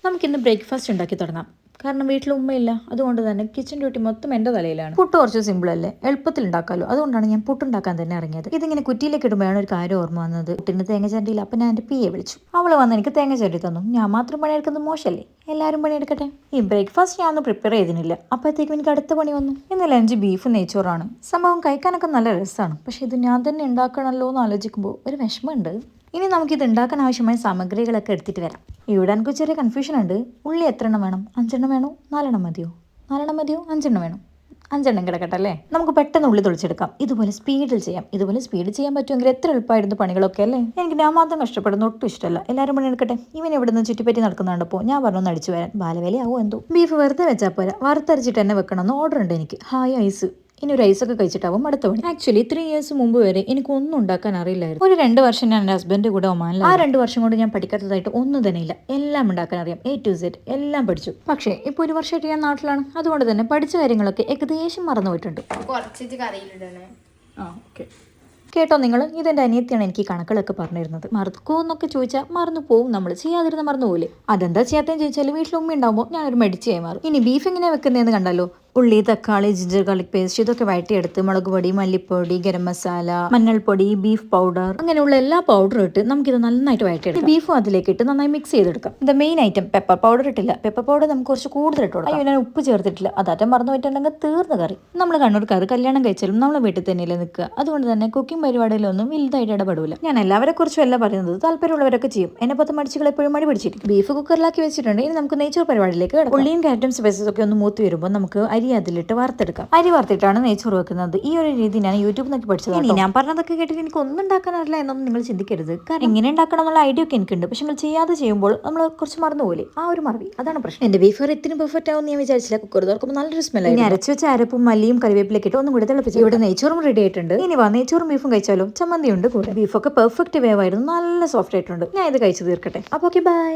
നമുക്കിന്ന് ബ്രേക്ക്ഫാസ്റ്റ് ഉണ്ടാക്കി തുടങ്ങാം. കാരണം വീട്ടിൽ ഉമ്മയില്ല, അതുകൊണ്ട് തന്നെ കിച്ചൺ ഡ്യൂട്ടി മൊത്തം എൻ്റെ തലയിലാണ്. പുട്ട് കുറച്ച് സിമ്പിൾ അല്ലേ, എളുപ്പത്തിൽ ഉണ്ടാക്കാമല്ലോ. അതുകൊണ്ടാണ് ഞാൻ പുട്ടുണ്ടാക്കാൻ തന്നെ ഇറങ്ങിയത്. ഇതിങ്ങനെ കുറ്റിയിലേക്ക് ഇടുമ്പോഴാണ് ഒരു കാര്യം ഓർമ്മ വന്നത്. പുട്ടിന് തേങ്ങ ചരണ്ടിയില്ല. അപ്പം ഞാൻ എൻ്റെ പിയെ വിളിച്ചു. അവൾ വന്ന് എനിക്ക് തേങ്ങ ചരണ്ടി തന്നു. ഞാൻ മാത്രം പണിയെടുക്കുന്നത് മോശമല്ലേ, എല്ലാവരും പണിയെടുക്കട്ടെ. ഈ ബ്രേക്ക്ഫാസ്റ്റ് ഞാൻ ഒന്നും പ്രിപ്പയർ ചെയ്തിരുന്നില്ല. അപ്പോഴത്തേക്കും എനിക്ക് അടുത്ത പണി വന്നു. ഇന്ന് ലഞ്ച് ബീഫ് നെയ്ച്ചോറാണ്. സംഭവം കഴിക്കാനൊക്കെ നല്ല രസമാണ്. പക്ഷെ ഇത് ഞാൻ തന്നെ ഉണ്ടാക്കണമല്ലോ എന്ന് ആലോചിക്കുമ്പോൾ ഒരു വിഷമമുണ്ട്. ഇനി നമുക്കിത് ഉണ്ടാക്കാൻ ആവശ്യമായ സാമഗ്രികളൊക്കെ എടുത്തിട്ട് വരാം. ഇവിടെ എനിക്ക് ചെറിയ കൺഫ്യൂഷൻ ഉണ്ട്. ഉള്ളി എത്ര എണ്ണം വേണം? 5 എണ്ണം വേണോ? 4 എണ്ണം മതിയോ? 4 എണ്ണം മതിയോ? 5 എണ്ണം വേണം? 5 എണ്ണം കിടക്കട്ടെ അല്ലേ? നമുക്ക് പെട്ടെന്ന് ഉള്ളി തൊളിച്ചെടുക്കാം. ഇതുപോലെ സ്പീഡിൽ ചെയ്യാം. ഇതുപോലെ സ്പീഡ് ചെയ്യാൻ പറ്റുമെങ്കിൽ എത്ര എളുപ്പമായിരുന്നു പണികളൊക്കെ അല്ലേ? എനിക്ക് ഞാൻ മാത്രം കഷ്ടപ്പെടുന്ന ഒട്ടും ഇഷ്ടമല്ല. എല്ലാവരും പണിയെടുക്കട്ടെ. ഇവൻ ഇവിടെ നിന്ന് ചുറ്റിപ്പറ്റി നടക്കുന്നുണ്ടപ്പോൾ ഞാൻ പറഞ്ഞു അടിച്ചു വരാൻ. ബാലവേലയാവോ എന്തോ. ബീഫ് വെറുതെ വെച്ചാൽ പോരാ, വറുത്തരച്ചിട്ട് തന്നെ വെക്കണമെന്ന് ഓർഡർ ഉണ്ട് എനിക്ക്. ഹായ് ഐസ്. ഇനി ഒരു റൈസൊക്കെ കഴിച്ചിട്ടാവും അടുത്ത പണി. ആക്ച്വലി 3 ഇയേഴ്സ് മുമ്പ് വരെ എനിക്ക് ഒന്നും ഉണ്ടാക്കാൻ അറിയില്ലായിരുന്നു. ഒരു 2 വർഷം ഞാൻ എൻ്റെ ഹസ്ബൻഡ് കൂടെ ഒമാനിൽ. ആ 2 വർഷം കൊണ്ട് ഞാൻ പഠിക്കാത്തതായിട്ട് ഒന്നും തന്നെ ഇല്ല. എല്ലാം ഉണ്ടാക്കാൻ അറിയാം, A to Z എല്ലാം പഠിച്ചു. പക്ഷേ ഇപ്പോൾ 1 വർഷമായിട്ട് ഞാൻ നാട്ടിലാണ്. അതുകൊണ്ട് തന്നെ പഠിച്ച കാര്യങ്ങളൊക്കെ ഏകദേശം മറന്നുപോയിട്ടുണ്ട്. കേട്ടോ നിങ്ങൾ, ഇതെൻ്റെ അനിയത്തിയാണ് എനിക്ക് കണക്കുകളൊക്കെ പറഞ്ഞിരുന്നത്. മറക്കോ എന്നൊക്കെ ചോദിച്ചാൽ മറന്നു പോവും. നമ്മൾ ചെയ്യാതിരുന്ന മറന്നു പോലെ. അതെന്താ ചെയ്യാത്തതെന്ന് ചോദിച്ചാൽ വീട്ടിൽ ഉമ്മ ഉണ്ടാകുമ്പോൾ ഞാനൊരു മടിച്ചായി മാറും. ഇനി ബീഫ് എങ്ങനെയാണ് വെക്കുന്നതെന്ന് കണ്ടല്ലോ. ഉള്ളി, തക്കാളി, ജിഞ്ചർ ഗാർലിക് പേസ്റ്റ് ഇതൊക്കെ വഴറ്റിയെടുത്ത് മുളക് പൊടി, മല്ലിപ്പൊടി, ഗരം മസാല, മഞ്ഞൾപ്പൊടി, ബീഫ് പൗഡർ അങ്ങനെയുള്ള എല്ലാ പൗഡറും ഇട്ട് നമുക്കിത് നന്നായിട്ട് വഴറ്റിയെടുക്കാം. ബീഫും അതിലേക്ക് ഇട്ട് നന്നായി മിക്സ് ചെയ്തെടുക്കാം. ഇത് മെയിൻ ഐറ്റം. പെപ്പർ പൗഡർ ഇട്ടില്ല. പെപ്പർ പൗഡർ നമുക്ക് കുറച്ച് കൂടുതൽ ഇട്ട് കൊടുക്കാം. ഞാൻ ഉപ്പ് ചേർത്തിട്ടില്ല. അതാറ്റം മറന്നു പോയിട്ടുണ്ടെങ്കിൽ തീർന്ന കറി. നമ്മൾ കണ്ണൂർക്കാർ കല്യാണം കഴിച്ചാലും നമ്മളെ വീട്ടിൽ തന്നെയല്ലേ നിൽക്കുക. അതുകൊണ്ട് തന്നെ കുക്കിംഗ് പരിപാടിയിലൊന്നും വലുതായിട്ട് ഇടപെടില്ല. ഞാൻ എല്ലാവരെ കുറിച്ചും അല്ല പറയുന്നത്, താല്പര്യമുള്ളവരൊക്കെ ചെയ്യും. എന്നെ പത്ത് മടിച്ചുകൾ എപ്പോഴും മടി പിടിച്ചിരിക്കും. ബീഫ് കുക്കറിലാക്കി വെച്ചിട്ടുണ്ട്. ഇനി നമുക്ക് നെയ്ച്ചോർ പരിപാടിയിലേക്ക് കിടക്കാം. ഉള്ളിയും ക്യാരറ്റും സ്പൈസസ് ഒക്കെ ഒന്ന് മൂത്ത് വരുമ്പോൾ നമുക്ക് അരി അതിലിട്ട് വറുത്തെടുക്കാം. അരി വറുത്തിട്ടാണ് നെയ്ച്ചോറ് വെക്കുന്നത്. ഈ ഒരു രീതി ഞാൻ യൂട്യൂബിൽ നിന്നൊക്കെ പഠിച്ചത്. ഇനി ഞാൻ പറഞ്ഞതൊക്കെ കേട്ടിട്ട് എനിക്ക് ഒന്നും ഉണ്ടാക്കാൻ അറിയില്ല എന്നൊന്നും നിങ്ങൾ ചിന്തിക്കരുത്. കാരണം എങ്ങനെ ഉണ്ടാക്കണം എന്നുള്ള ഐഡിയ ഒക്കെ എനിക്കുണ്ട്. പക്ഷെ നിങ്ങൾ ചെയ്യാതെ ചെയ്യുമ്പോൾ നമ്മൾ കുറച്ച് മറന്നുപോലെ. ആ ഒരു മറവി, അതാണ് പ്രശ്നം. എന്റെ ബീഫ് ഇത്തിരി പെർഫെക്റ്റ് ആവും ഞാൻ വിചാരിച്ചില്ല. കുക്കർ തുറക്കുമ്പോൾ നല്ലൊരു സ്മെല്ല്. ഇനി അരച്ചു വെച്ച അരപ്പും മല്ലിയും കറിവേപ്പിലേക്ക് ഇട്ട് ഒന്നും കൂടി തിളപ്പിച്ചു. ഇവിടെ നെയ്ച്ചോറും റെഡി ആയിട്ടുണ്ട്. ഇനി വാ നെയ്ച്ചോറും ബീഫും കഴിച്ചാലോ. ചമ്മന്തി ഉണ്ട് കൂടെ. ബീഫൊക്കെ പെർഫെക്റ്റ് വേവായിരുന്നു, നല്ല സോഫ്റ്റ് ആയിട്ടുണ്ട്. ഞാൻ ഇത് കഴിച്ചു തീർക്കട്ടെ. അപ്പോൾ ഓക്കെ, ബൈ.